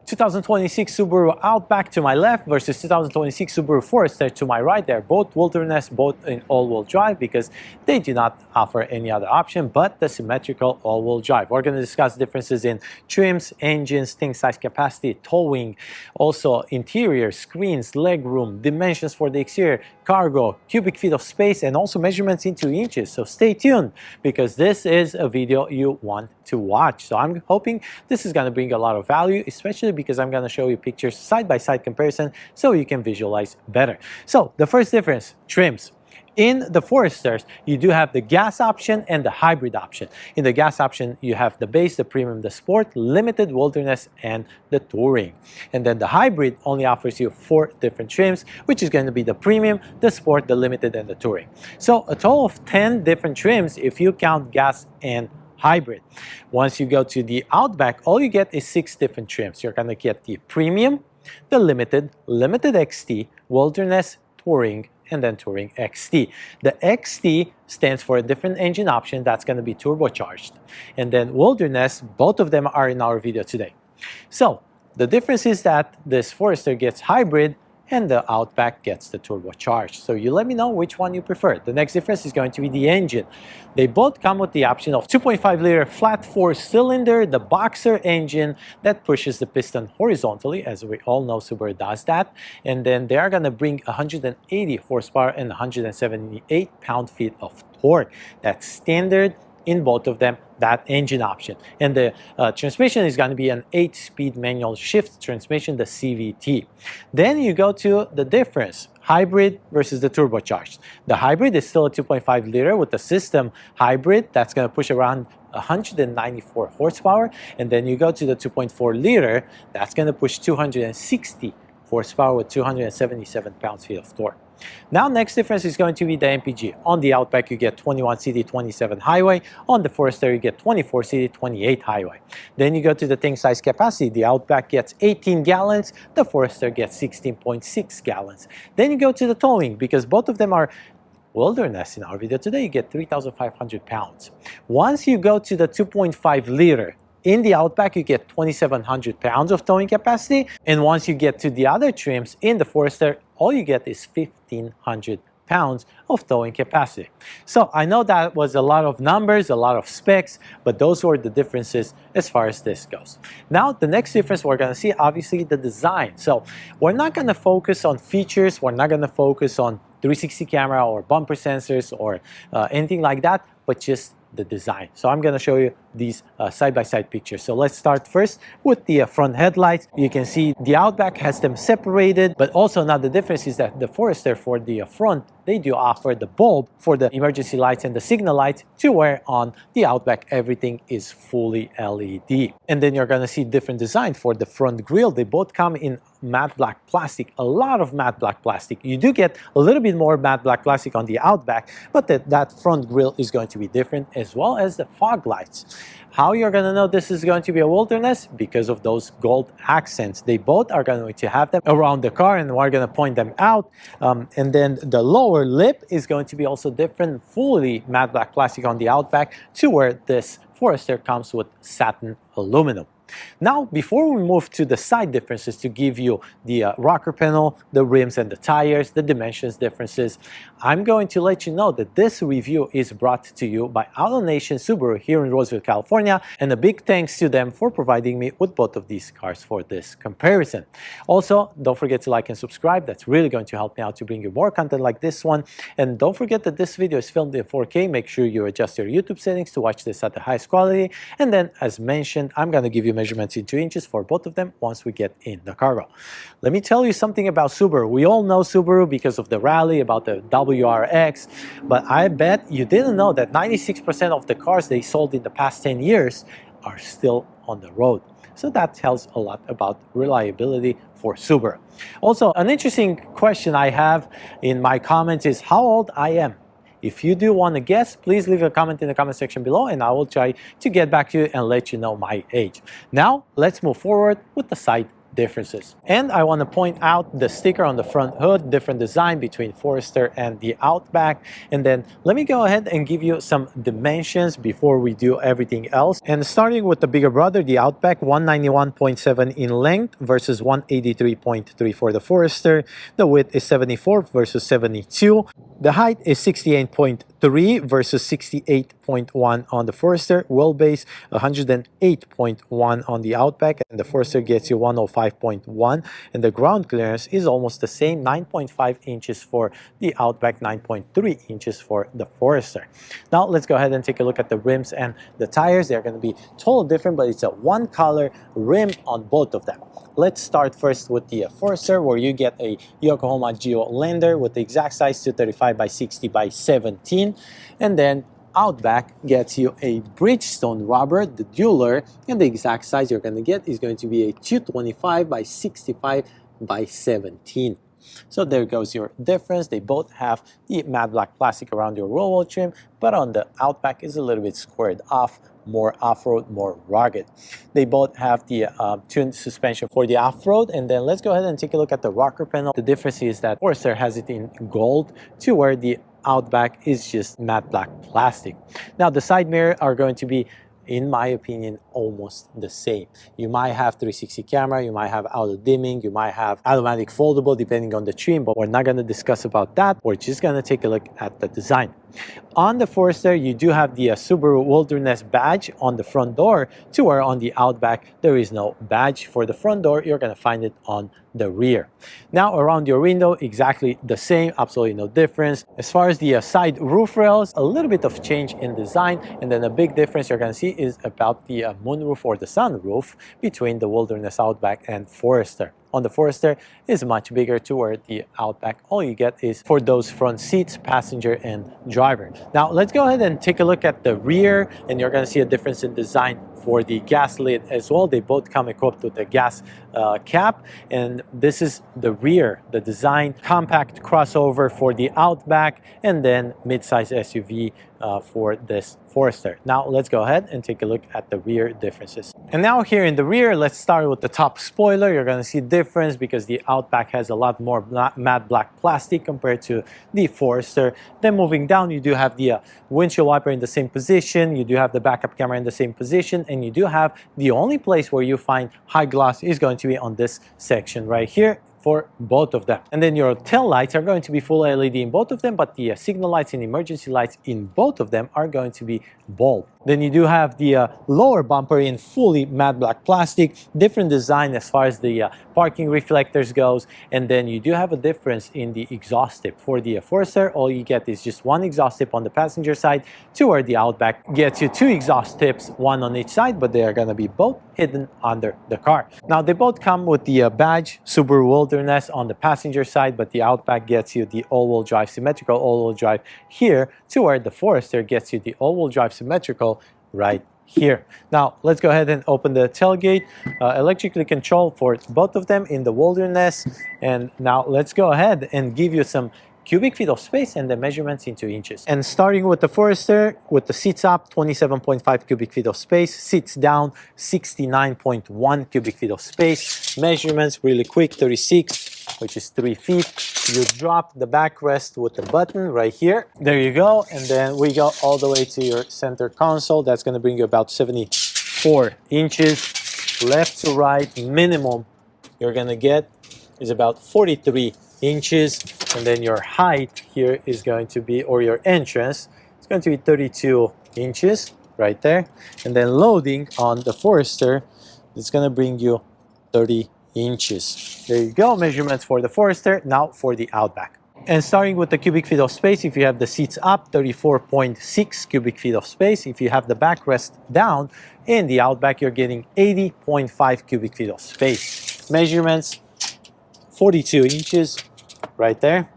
2026 Subaru Outback to my left versus 2026 Subaru Forester to my right. They're both wilderness, both in all-wheel drive because they do not offer any other option but the symmetrical all-wheel drive. We're going to discuss differences in trims, engines, tank size capacity, towing, also interior, screens, legroom, dimensions for the exterior, cargo, cubic feet of space, and also measurements into inches. So stay tuned because this is a video you want to watch. So I'm hoping this is going to bring a lot of value, especially because I'm going to show you pictures side-by-side comparison so you can visualize better. So the first difference, trims. In the Foresters, you do have the gas option and the hybrid option. In the gas option, you have the base, the premium, the sport, limited, wilderness, and the touring. And then the hybrid only offers you 4 different trims, which is going to be the premium, the sport, the limited, and the touring. So a total of 10 different trims if you count gas and hybrid. Once you go to the Outback, all you get is 6 different trims. You're going to get the premium, the limited, limited XT, wilderness, touring, and then touring XT. The XT stands for a different engine option that's going to be turbocharged. And then wilderness, both of them are in our video today. So the difference is that this Forester gets hybrid and the Outback gets the turbocharged. So you let me know which one you prefer. The next difference is going to be the engine. They both come with the option of 2.5 liter flat 4-cylinder, the boxer engine that pushes the piston horizontally, as we all know Subaru does that. And then they are going to bring 180 horsepower and 178 pound-feet of torque. That's standard in both of them, that engine option. And the transmission is going to be an 8-speed manual shift transmission, the CVT. Then you go to the difference, hybrid versus the turbocharged. The hybrid is still a 2.5 liter with the system hybrid that's going to push around 194 horsepower. And then you go to the 2.4 liter, that's going to push 260 horsepower with 277 pounds-feet of torque. Now, next difference is going to be the MPG. On the Outback, you get 21 cc, 27 highway. On the Forester, you get 24 cc, 28 highway. Then you go to the tank size capacity. The Outback gets 18 gallons. The Forester gets 16.6 gallons. Then you go to the towing, because both of them are wilderness in our video today. You get 3,500 pounds. Once you go to the 2.5 liter, in the Outback, you get 2,700 pounds of towing capacity. And once you get to the other trims, in the Forester, all you get is 1,500 pounds of towing capacity. So I know that was a lot of numbers, a lot of specs, but those were the differences as far as this goes. Now, the next difference we're going to see, obviously, the design. So we're not going to focus on features. We're not going to focus on 360 camera or bumper sensors or anything like that, but just the design. So I'm going to show you these side-by-side pictures. So let's start first with the front headlights. You can see the Outback has them separated, but also now the difference is that the Forester, for the front, they do offer the bulb for the emergency lights and the signal lights, to where on the Outback everything is fully LED. And then you're going to see different design for the front grille. They both come in matte black plastic, a lot of matte black plastic. You do get a little bit more matte black plastic on the Outback, but that front grille is going to be different, as well as the fog lights. How you're going to know this is going to be a wilderness? Because of those gold accents. They both are going to have them around the car, and we're going to point them out. And then the lower lip is going to be also different, fully matte black plastic on the Outback, to where this Forester comes with satin aluminum. Now, before we move to the side differences to give you the rocker panel, the rims and the tires, the dimensions differences, I'm going to let you know that this review is brought to you by AutoNation Subaru here in Roseville, California, and a big thanks to them for providing me with both of these cars for this comparison. Also, don't forget to like and subscribe. That's really going to help me out to bring you more content like this one. And don't forget that this video is filmed in 4K. Make sure you adjust your YouTube settings to watch this at the highest quality. And then, as mentioned, I'm going to give you measurements into inches for both of them once we get in the cargo. Let me tell you something about Subaru. We all know Subaru because of the rally, about the WRX, but I bet you didn't know that 96% of the cars they sold in the past 10 years are still on the road. So that tells a lot about reliability for Subaru. Also, an interesting question I have in my comments is how old I am. If you do want to guess, please leave a comment in the comment section below, and I will try to get back to you and let you know my age. Now, let's move forward with the side differences. And I want to point out the sticker on the front hood, different design between Forester and the Outback. And then let me go ahead and give you some dimensions before we do everything else. And starting with the bigger brother, the Outback, 191.7 in length versus 183.3 for the Forester. The width is 74 versus 72. The height is 68.3 versus 68.1 on the Forester. Wheelbase 108.1 on the Outback, and the Forester gets you 105.1. And the ground clearance is almost the same, 9.5 inches for the Outback, 9.3 inches for the Forester. Now let's go ahead and take a look at the rims and the tires. They're going to be totally different, but it's a one color rim on both of them. Let's start first with the Forester, where you get a Yokohama Geolandar with the exact size 235 by 60 by 17. And then Outback gets you a Bridgestone rubber, the Dueler, and the exact size you're going to get is going to be a 225 by 65 by 17. So there goes your difference. They both have the matte black plastic around your roll wall trim, but on the Outback is a little bit squared off, more off-road, more rugged. They both have the tuned suspension for the off-road. And then let's go ahead and take a look at the rocker panel. The difference is that Forester has it in gold, to where the Outback is just matte black plastic. Now the side mirror are going to be, in my opinion, almost the same. You might have 360 camera, you might have auto dimming, you might have automatic foldable depending on the trim, but we're not going to discuss about that. We're just going to take a look at the design. On the Forester, you do have the Subaru Wilderness badge on the front door, to where on the Outback there is no badge for the front door. You're going to find it on the rear. Now around your window, exactly the same, absolutely no difference. As far as the side roof rails, a little bit of change in design, and then a big difference you're going to see is about the moonroof or the sunroof between the Wilderness Outback and Forester. On the Forester is much bigger, to where the Outback all you get is for those front seats, passenger and driver. Now let's go ahead and take a look at the rear, and you're going to see a difference in design for the gas lid as well. They both come equipped with the gas cap, and this is the rear, the design, compact crossover for the Outback, and then mid-size SUV for this Forester. Now let's go ahead and take a look at the rear differences. And now here in the rear, let's start with the top spoiler. You're going to see difference because the Outback has a lot more matte black plastic compared to the Forester. Then moving down, you do have the windshield wiper in the same position, you do have the backup camera in the same position, and you do have the only place where you find high gloss is going to be on this section right here for both of them. And then your tail lights are going to be full LED in both of them, but the signal lights and emergency lights in both of them are going to be bulb. Then you do have the lower bumper in fully matte black plastic, different design as far as the parking reflectors goes. And then you do have a difference in the exhaust tip. For the Forester, all you get is just one exhaust tip on the passenger side, to where the Outback gets you two exhaust tips, one on each side, but they are going to be both hidden under the car. Now they both come with the badge Subaru Wilderness on the passenger side, but the Outback gets you the all-wheel drive, symmetrical all-wheel drive here, to where the Forester gets you the all-wheel drive symmetrical right here. Now let's go ahead and open the tailgate, electrically controlled for both of them in the Wilderness. And now let's go ahead and give you some cubic feet of space and the measurements into inches. And starting with the Forester, with the seats up, 27.5 cubic feet of space, seats down, 69.1 cubic feet of space. Measurements really quick, 36, which is 3 feet. You drop the backrest with the button right here. There you go. And then we go all the way to your center console. That's going to bring you about 74 inches. Left to right, minimum you're going to get is about 43 inches. And then your height here is going to be, or your entrance, it's going to be 32 inches right there. And then loading on the Forester, it's going to bring you 30 inches. There you go, measurements for the Forester. Now for the Outback. And starting with the cubic feet of space, if you have the seats up, 34.6 cubic feet of space. If you have the backrest down, in the Outback, you're getting 80.5 cubic feet of space. Measurements, 42 inches right there.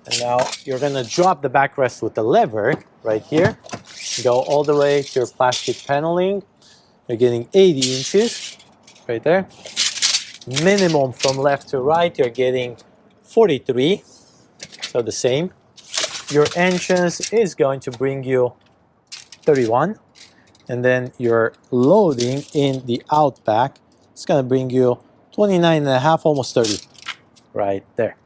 And now you're going to drop the backrest with the lever right here. Go all the way to your plastic paneling. You're getting 80 inches right there. Minimum from left to right, you're getting 43. So the same. Your entrance is going to bring you 31. And then your loading in the Outback it's going to bring you 29 and a half, almost 30 right there.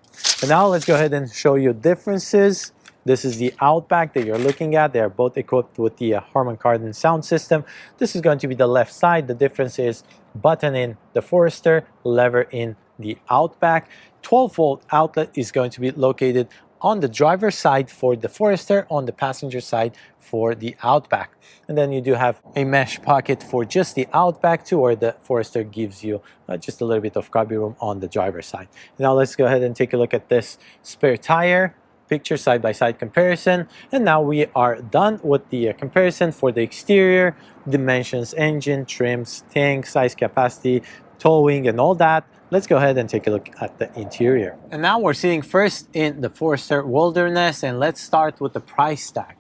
And now let's go ahead and show you differences. This is the Outback that you're looking at. They are both equipped with the Harman Kardon sound system. This is going to be the left side. The difference is button in the Forester, lever in the Outback. 12-volt outlet is going to be located on the driver's side for the Forester, on the passenger side for the Outback. And then you do have a mesh pocket for just the Outback too, where the Forester gives you just a little bit of cubby room on the driver's side. Now let's go ahead and take a look at this spare tire picture side-by-side comparison. And now we are done with the comparison for the exterior, dimensions, engine, trims, tank, size, capacity, towing, and all that. Let's go ahead and take a look at the interior. And now we're sitting first in the Forester Wilderness, and let's start with the price tag.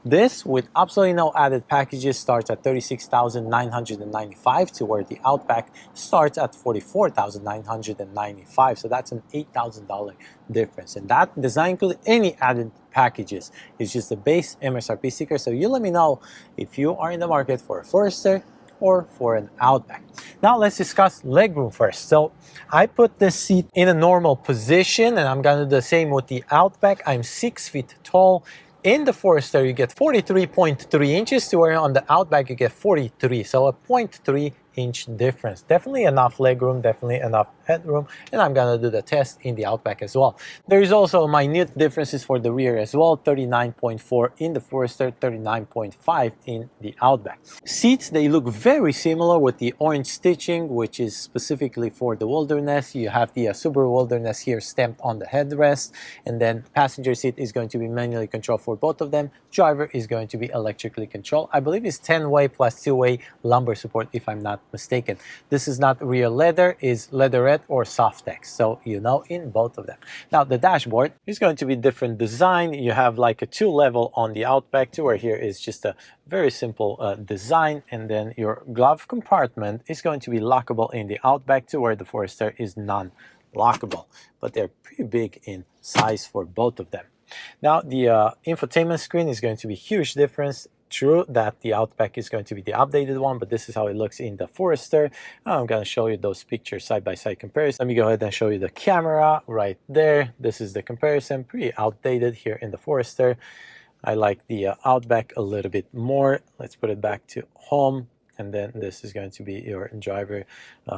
This, with absolutely no added packages, starts at $36,995 to where the Outback starts at $44,995. So that's an $8,000 difference. And that does not include any added packages. It's just the base MSRP sticker. So you let me know if you are in the market for a Forester or for an Outback. Now let's discuss legroom first. So I put this seat in a normal position, and I'm gonna do the same with the Outback. I'm 6 feet tall. In the Forester, you get 43.3 inches to where on the Outback you get 43. So a 0.3 inch difference. Definitely enough legroom, definitely enough headroom, and I'm gonna do the test in the Outback as well. There is also minute differences for the rear as well. 39.4 in the Forester, 39.5 in the Outback. Seats, they look very similar with the orange stitching, which is specifically for the Wilderness. You have the Subaru Wilderness here stamped on the headrest, and then passenger seat is going to be manually controlled for both of them. Driver is going to be electrically controlled. I believe it's 10-way plus 2-way lumbar support, if I'm not mistaken. This is not real leather, is leatherette or Softex, so you know in both of them. Now the dashboard is going to be different design. You have like a 2-level on the Outback to where here is just a very simple design, and then your glove compartment is going to be lockable in the Outback to where the Forester is non-lockable, but they're pretty big in size for both of them. Now the infotainment screen is going to be a huge difference. True that the Outback is going to be the updated one, but this is how it looks in the Forester. I'm going to show you those pictures side-by-side comparison. Let me go ahead and show you the camera right there. This is the comparison, pretty outdated here in the Forester. I like the Outback a little bit more. Let's put it back to home. And then this is going to be your driver,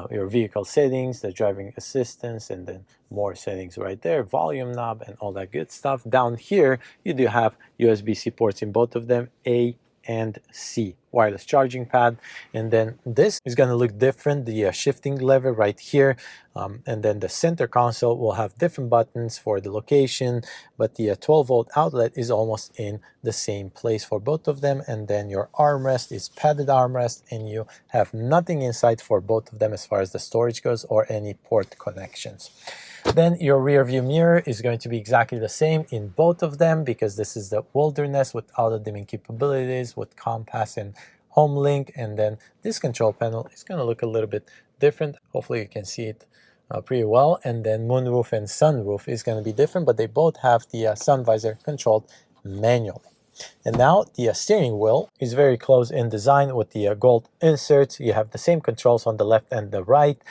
your vehicle settings, the driving assistance, and then more settings right there, volume knob and all that good stuff. Down here, you do have USB-C ports in both of them, A and C, wireless charging pad. And then this is going to look different, the shifting lever right here. And then the center console will have different buttons for the location, but the 12-volt outlet is almost in the same place for both of them. And then your armrest is padded armrest, and you have nothing inside for both of them as far as the storage goes or any port connections. Then your rear view mirror is going to be exactly the same in both of them, because this is the Wilderness with auto dimming capabilities with compass and home link. And then this control panel is going to look a little bit different. Hopefully you can see it pretty well. And then moonroof and sunroof is going to be different, but they both have the sun visor controlled manually. And now the steering wheel is very close in design with the gold inserts. You have the same controls on the left and the right.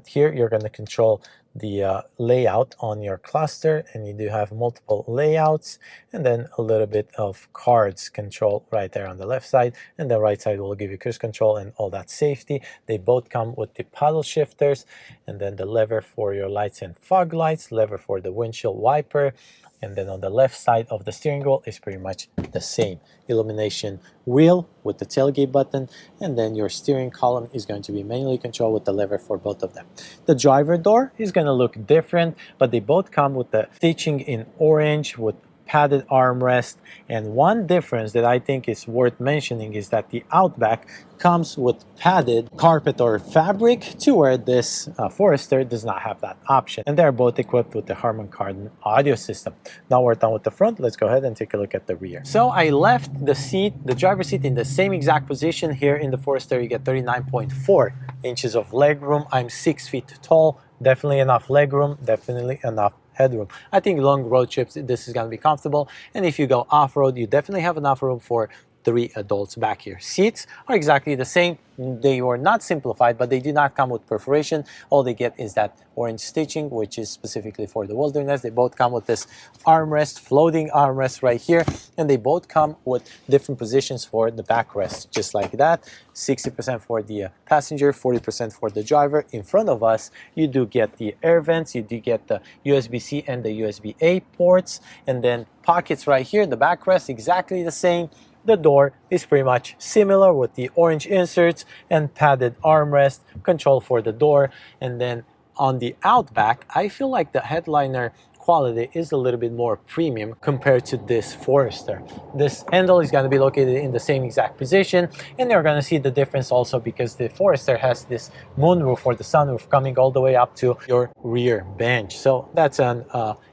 Here you're going to control the layout on your cluster, and you do have multiple layouts, and then a little bit of cards control right there on the left side, and the right side will give you cruise control and all that safety. They both come with the paddle shifters, and then the lever for your lights and fog lights, lever for the windshield wiper. And then on the left side of the steering wheel is pretty much the same. Illumination wheel with the tailgate button, and then your steering column is going to be manually controlled with the lever for both of them. The driver door is going to look different, but they both come with the stitching in orange with padded armrest. And one difference that I think is worth mentioning is that the Outback comes with padded carpet or fabric, to where this Forester does not have that option. And they're both equipped with the Harman Kardon audio system. Now we're done with the front, let's go ahead and take a look at the rear. So I left the seat, the driver's seat, in the same exact position. Here in the Forester you get 39.4 inches of leg room. I'm 6 feet tall, definitely enough leg room, definitely enough headroom. I think long road trips, this is going to be comfortable. And if you go off-road, you definitely have enough room for 3 adults back here. Seats are exactly the same. They were not simplified, but they do not come with perforation. All they get is that orange stitching, which is specifically for the Wilderness. They both come with this armrest, floating armrest right here, and they both come with different positions for the backrest, just like that. 60% for the passenger, 40% for the driver. In front of us, you do get the air vents, you do get the USB-C and the USB-A ports, and then pockets right here. The backrest exactly the same. The door is pretty much similar with the orange inserts and padded armrest, control for the door. And then on the Outback, I feel like the headliner quality is a little bit more premium compared to this Forester. This handle is going to be located in the same exact position, and you're going to see the difference also because the Forester has this moonroof or the sunroof coming all the way up to your rear bench. So that's an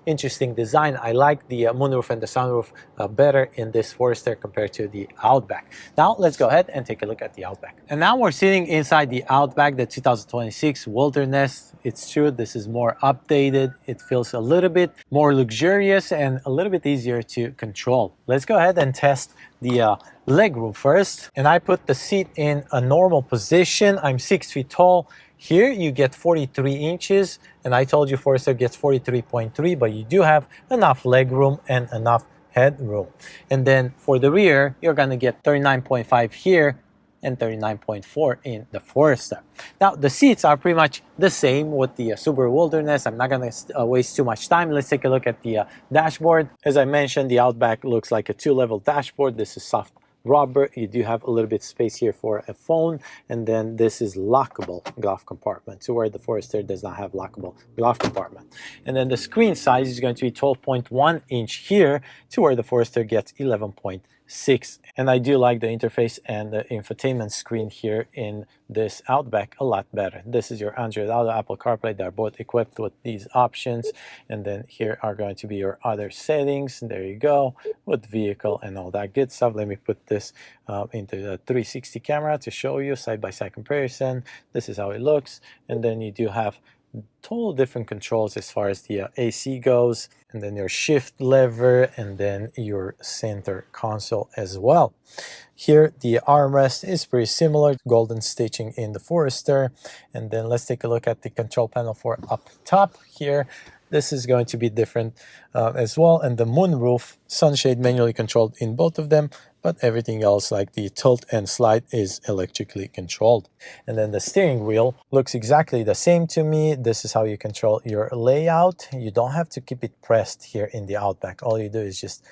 interesting design. I like the moonroof and the sunroof better in this Forester compared to the Outback. Now let's go ahead and take a look at the Outback. And now we're sitting inside the Outback, the 2026 Wilderness. It's true, this is more updated. It feels a little bit more luxurious and a little bit easier to control. Let's go ahead and test the legroom first. And I put the seat in a normal position. I'm 6 feet tall. Here you get 43 inches, and I told you Forester gets 43.3, but you do have enough legroom and enough headroom. And then for the rear, you're gonna get 39.5 here and 39.4 in the Forester. Now the seats are pretty much the same with the Subaru Wilderness. I'm not gonna waste too much time. Let's take a look at the dashboard. As I mentioned, the Outback looks like a 2-level dashboard. This is soft rubber. You do have a little bit of space here for a phone, and then this is lockable glove compartment, to where the Forester does not have lockable glove compartment. And then the screen size is going to be 12.1 inch here, to where the Forester gets 11.6. And I do like the interface and the infotainment screen here in this Outback a lot better. This is your Android Auto, Apple CarPlay. They're both equipped with these options. And then here are going to be your other settings. There you go, with vehicle and all that good stuff. Let me put this into the 360 camera to show you side-by-side comparison. This is how it looks. And then you do have total different controls as far as the AC goes, and then your shift lever, and then your center console as well. Here the armrest is pretty similar, golden stitching in the Forester. And then let's take a look at the control panel for up top here. This is going to be different as well. And the moonroof, sunshade manually controlled in both of them, but everything else like the tilt and slide is electrically controlled. And then the steering wheel looks exactly the same to me. This is how you control your layout. You don't have to keep it pressed here in the Outback. All you do is just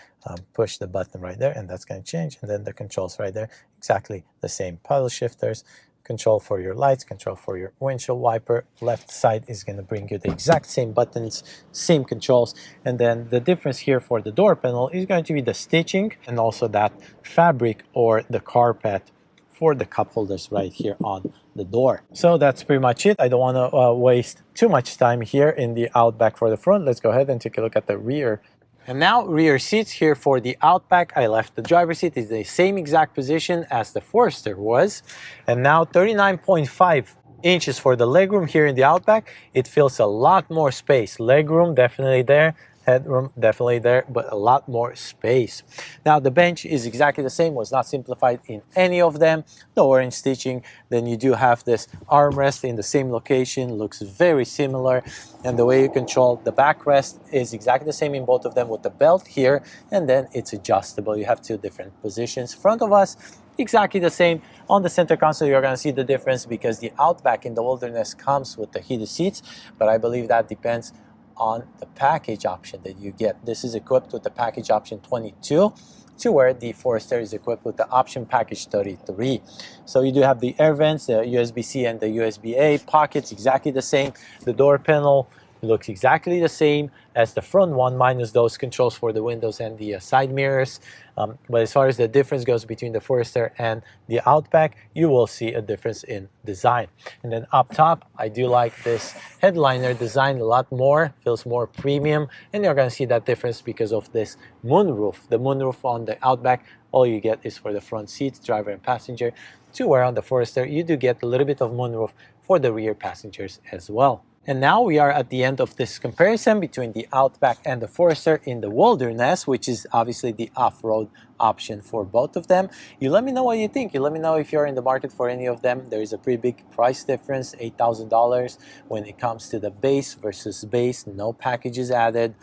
push the button right there, and that's going to change. And then the controls right there, exactly the same. Paddle shifters, control for your lights, control for your windshield wiper. Left side is going to bring you the exact same buttons, same controls. And then the difference here for the door panel is going to be the stitching and also that fabric or the carpet for the cup holders right here on the door. So that's pretty much it. I don't want to waste too much time here in the Outback for the front. Let's go ahead and take a look at the rear. And now rear seats here for the Outback. I left the driver's seat is the same exact position as the Forester was. And now 39.5 inches for the legroom here in the Outback. It feels a lot more space. Legroom definitely there. Headroom definitely there, but a lot more space. Now the bench is exactly the same, was not simplified in any of them. The orange stitching. Then you do have this armrest in the same location, looks very similar. And the way you control the backrest is exactly the same in both of them with the belt here, and then it's adjustable. You have 2 different positions. Front of us, exactly the same. On the center console, you're going to see the difference because the Outback in the Wilderness comes with the heated seats, but I believe that depends on the package option that you get. This is equipped with the package option 22, to where the Forester is equipped with the option package 33. So you do have the air vents, the USB-C and the USB-A pockets, exactly the same. The door panel looks exactly the same as the front one, minus those controls for the windows and the side mirrors. But as far as the difference goes between the Forester and the Outback, you will see a difference in design. And then up top, I do like this headliner design a lot more, feels more premium, and you're going to see that difference because of this moonroof. The moonroof on the Outback, all you get is for the front seats, driver and passenger, to where on the Forester, you do get a little bit of moonroof for the rear passengers as well. And now we are at the end of this comparison between the Outback and the Forester in the wilderness, which is obviously the off-road option for both of them. You let me know what you think. You let me know if you're in the market for any of them. There is a pretty big price difference, $8,000 when it comes to the base versus base, no packages added.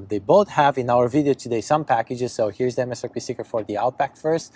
They both have in our video today some packages. So here's the MSRP sticker for the Outback first.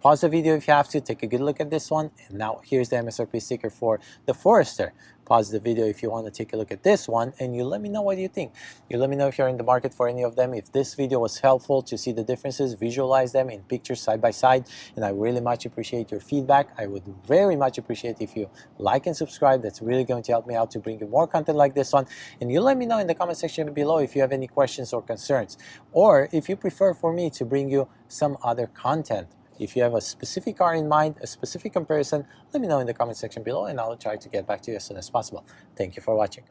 Pause the video if you have to, take a good look at this one. And now here's the MSRP sticker for the Forester. Pause the video if you want to take a look at this one, and you let me know what you think. You let me know if you're in the market for any of them. If this video was helpful to see the differences, visualize them in pictures side by side, and I really much appreciate your feedback. I would very much appreciate if you like and subscribe. That's really going to help me out to bring you more content like this one. And you let me know in the comment section below if you have any questions or concerns, or if you prefer for me to bring you some other content. If you have a specific car in mind, a specific comparison, let me know in the comment section below and I'll try to get back to you as soon as possible. Thank you for watching.